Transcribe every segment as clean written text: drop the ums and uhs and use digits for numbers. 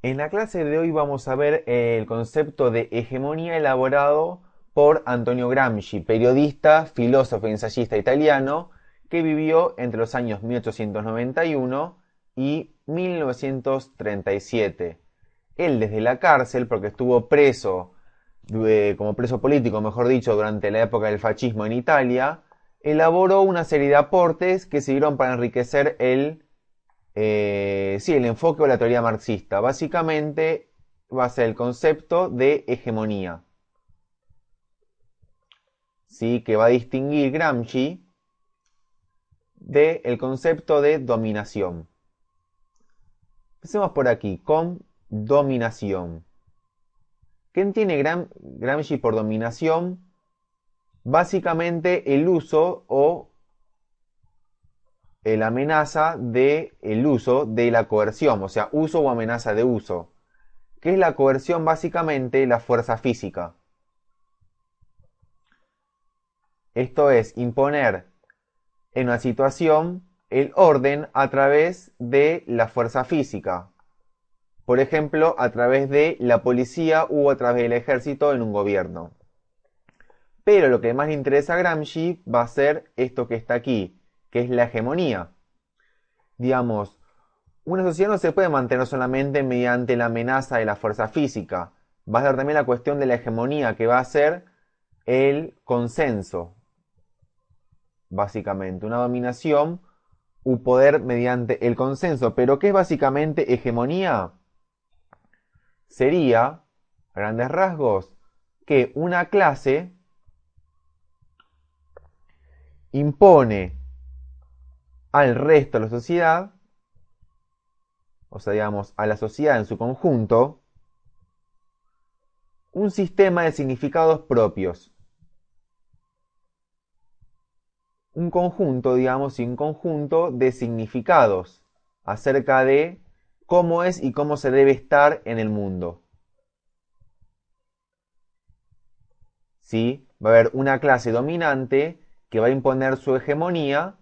En la clase de hoy vamos a ver el concepto de hegemonía elaborado por Antonio Gramsci, periodista, filósofo y ensayista italiano que vivió entre los años 1891 y 1937. Él desde la cárcel, porque estuvo preso, como preso político, mejor dicho, durante la época del fascismo en Italia, elaboró una serie de aportes que sirvieron para enriquecer sí, el enfoque o la teoría marxista. Básicamente va a ser el concepto de hegemonía, ¿sí? Que va a distinguir Gramsci del concepto de dominación. Empecemos por aquí, con dominación. ¿Qué entiende Gramsci por dominación? Básicamente el uso o la amenaza de el uso de la coerción, o sea, uso o amenaza de uso. ¿Qué es la coerción? Básicamente la fuerza física. Esto es imponer en una situación el orden a través de la fuerza física. Por ejemplo, a través de la policía o a través del ejército en un gobierno. Pero lo que más le interesa a Gramsci va a ser esto que está aquí, que es la hegemonía. Digamos, una sociedad no se puede mantener solamente mediante la amenaza de la fuerza física. Va a ser también la cuestión de la hegemonía, que va a ser el consenso, básicamente. Una dominación u poder mediante el consenso. Pero ¿qué es básicamente hegemonía? Sería, a grandes rasgos, que una clase impone al resto de la sociedad, o sea, digamos, a la sociedad en su conjunto, un sistema de significados propios. Un conjunto, digamos, y un conjunto de significados acerca de cómo es y cómo se debe estar en el mundo. ¿Sí? Va a haber una clase dominante que va a imponer su hegemonía,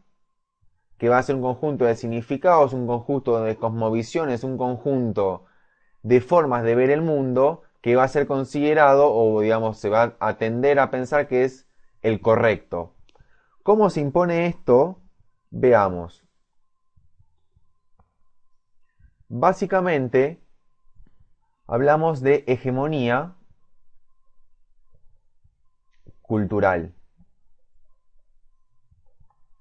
que va a ser un conjunto de significados, un conjunto de cosmovisiones, un conjunto de formas de ver el mundo que va a ser considerado o digamos se va a tender a pensar que es el correcto. ¿Cómo se impone esto? Veamos. Básicamente hablamos de hegemonía cultural.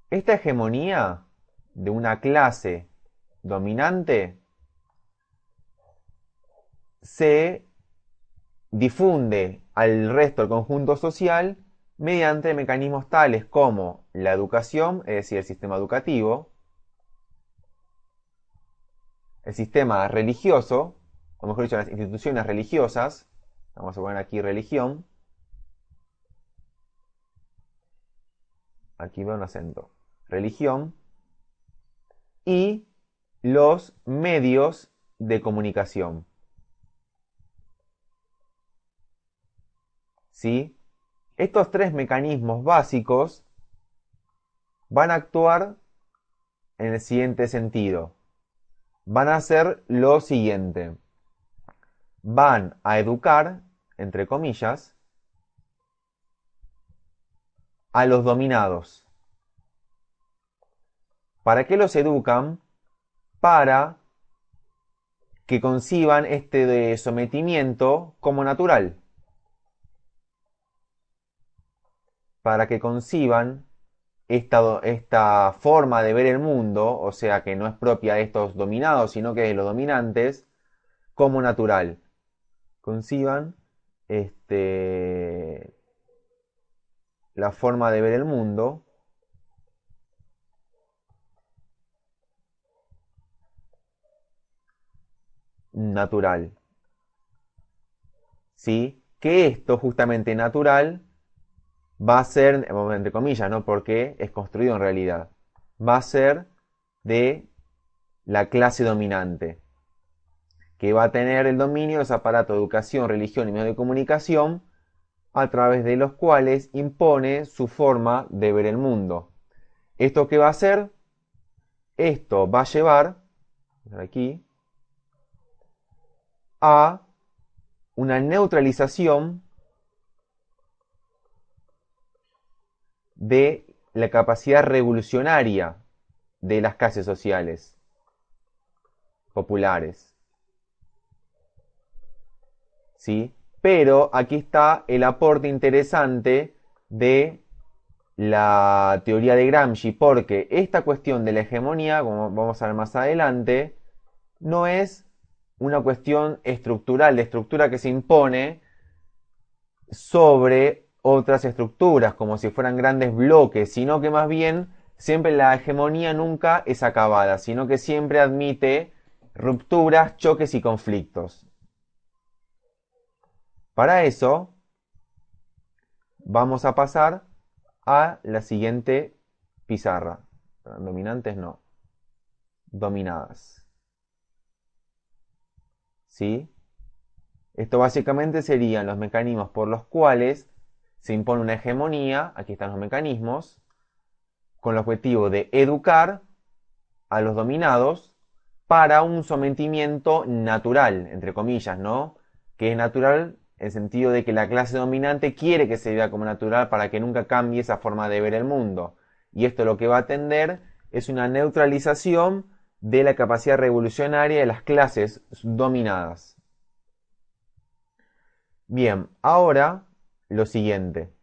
Esta hegemonía de una clase dominante se difunde al resto del conjunto social mediante mecanismos tales como la educación, es decir, el sistema educativo, el sistema religioso, o mejor dicho, las instituciones religiosas, vamos a poner aquí religión, aquí veo un acento, religión, y los medios de comunicación. ¿Sí? Estos tres mecanismos básicos van a actuar en el siguiente sentido. Van a hacer lo siguiente. Van a educar, entre comillas, a los dominados. ¿Para qué los educan? Para que conciban este de sometimiento como natural. Para que conciban esta forma de ver el mundo, o sea que no es propia de estos dominados, sino que de los dominantes, como natural. Conciban la forma de ver el mundo natural. ¿Sí? Que esto justamente natural va a ser, entre comillas, ¿no? Porque es construido en realidad. Va a ser de la clase dominante, que va a tener el dominio de ese aparato de educación, religión y medios de comunicación, a través de los cuales impone su forma de ver el mundo. ¿Esto qué va a hacer? Esto va a llevar, aquí, a una neutralización de la capacidad revolucionaria de las clases sociales populares. ¿Sí? Pero aquí está el aporte interesante de la teoría de Gramsci, porque esta cuestión de la hegemonía, como vamos a ver más adelante, no es una cuestión estructural, de estructura que se impone sobre otras estructuras, como si fueran grandes bloques, sino que más bien siempre la hegemonía nunca es acabada, sino que siempre admite rupturas, choques y conflictos. Para eso, vamos a pasar a la siguiente pizarra. Dominantes no. Dominadas. ¿Sí? Esto básicamente serían los mecanismos por los cuales se impone una hegemonía, aquí están los mecanismos, con el objetivo de educar a los dominados para un sometimiento natural, entre comillas, ¿no? Que es natural en el sentido de que la clase dominante quiere que se vea como natural para que nunca cambie esa forma de ver el mundo. Y esto lo que va a tender es una neutralización de la capacidad revolucionaria de las clases dominadas. Bien, ahora lo siguiente.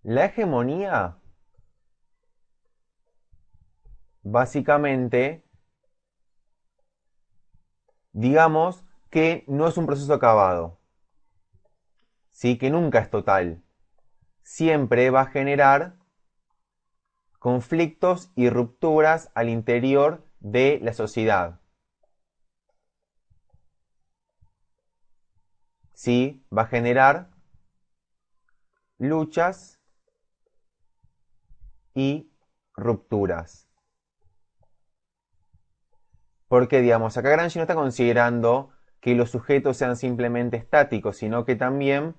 La hegemonía básicamente, digamos que no es un proceso acabado, ¿sí? Que nunca es total. Siempre va a generar conflictos y rupturas al interior de la sociedad. ¿Sí? Va a generar luchas y rupturas. Porque, digamos, acá Gramsci no está considerando que los sujetos sean simplemente estáticos, sino que también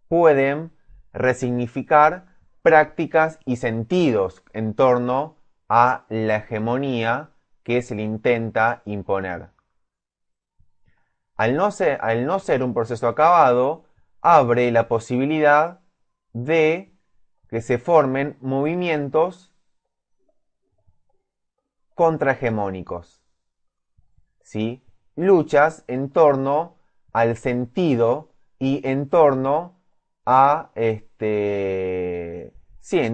pueden resignificar prácticas y sentidos en torno a la hegemonía que se le intenta imponer. Al no ser un proceso acabado, abre la posibilidad de que se formen movimientos contrahegemónicos, ¿sí? Luchas en torno al sentido y en torno a en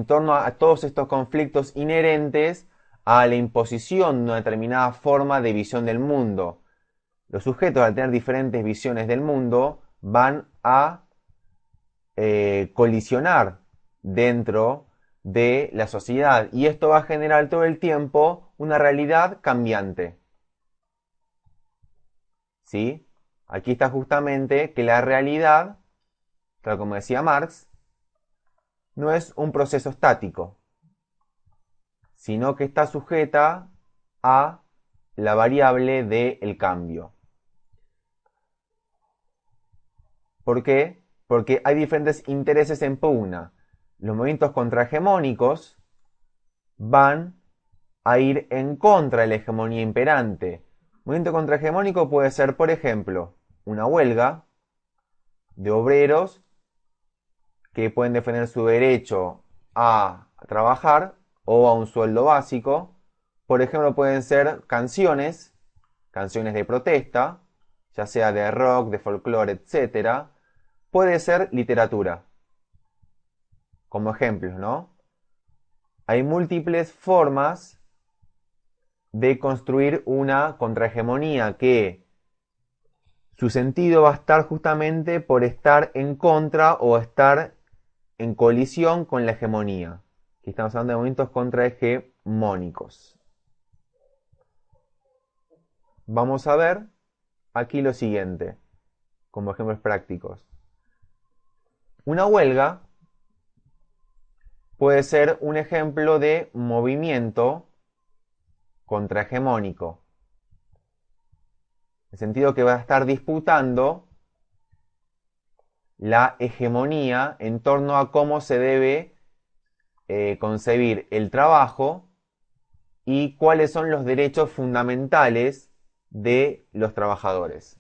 torno a todos estos conflictos inherentes a la imposición de una determinada forma de visión del mundo. Los sujetos, al tener diferentes visiones del mundo, van a colisionar dentro de la sociedad y esto va a generar todo el tiempo una realidad cambiante. ¿Sí? Aquí está justamente que la realidad, tal como decía Marx, no es un proceso estático, sino que está sujeta a la variable del cambio. ¿Por qué? Porque hay diferentes intereses en pugna. Los movimientos contrahegemónicos van a ir en contra de la hegemonía imperante. Un movimiento contrahegemónico puede ser, por ejemplo, una huelga de obreros que pueden defender su derecho a trabajar o a un sueldo básico. Por ejemplo, pueden ser canciones de protesta, ya sea de rock, de folclore, etc. Puede ser literatura, como ejemplos, ¿no? Hay múltiples formas de construir una contrahegemonía que su sentido va a estar justamente por estar en contra o estar en colisión con la hegemonía. Aquí estamos hablando de movimientos contrahegemónicos. Vamos a ver aquí lo siguiente, como ejemplos prácticos. Una huelga puede ser un ejemplo de movimiento contrahegemónico. En el sentido que va a estar disputando la hegemonía en torno a cómo se debe concebir el trabajo y cuáles son los derechos fundamentales de los trabajadores.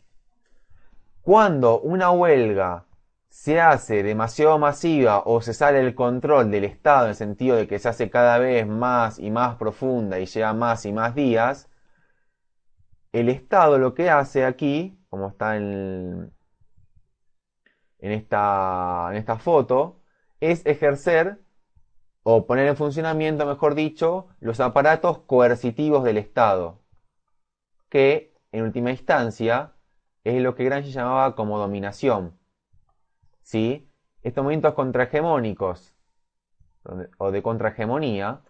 Cuando una huelga se hace demasiado masiva o se sale del control del Estado en el sentido de que se hace cada vez más y más profunda y lleva más y más días, el Estado lo que hace aquí, como está en esta foto, es ejercer o poner en funcionamiento, mejor dicho, los aparatos coercitivos del Estado, que en última instancia es lo que Gramsci llamaba como dominación. ¿Sí? Estos movimientos contrahegemónicos o de contrahegemonía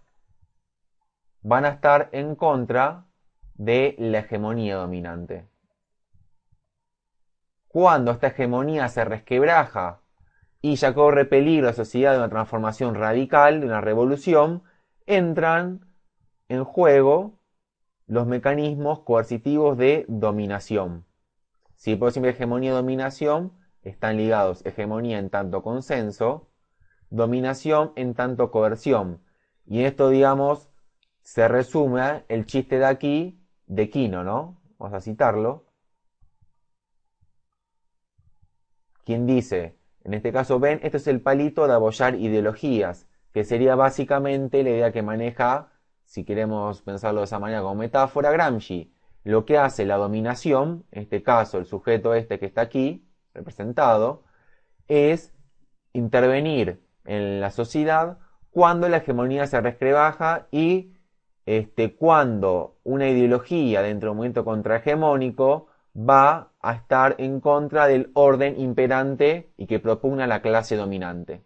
van a estar en contra de la hegemonía dominante. Cuando esta hegemonía se resquebraja y ya corre peligro la sociedad de una transformación radical, de una revolución, entran en juego los mecanismos coercitivos de dominación. Si por siempre hegemonía y dominación están ligados, hegemonía en tanto consenso, dominación en tanto coerción. Y en esto, digamos, se resume el chiste de aquí, de Quino, ¿no? Vamos a citarlo. Quien dice, en este caso, ven, esto es el palito de apoyar ideologías, que sería básicamente la idea que maneja, si queremos pensarlo de esa manera como metáfora, Gramsci. Lo que hace la dominación, en este caso el sujeto este que está aquí, representado, es intervenir en la sociedad cuando la hegemonía se resquebraja y cuando una ideología dentro de un movimiento contrahegemónico va a estar en contra del orden imperante y que propugna la clase dominante.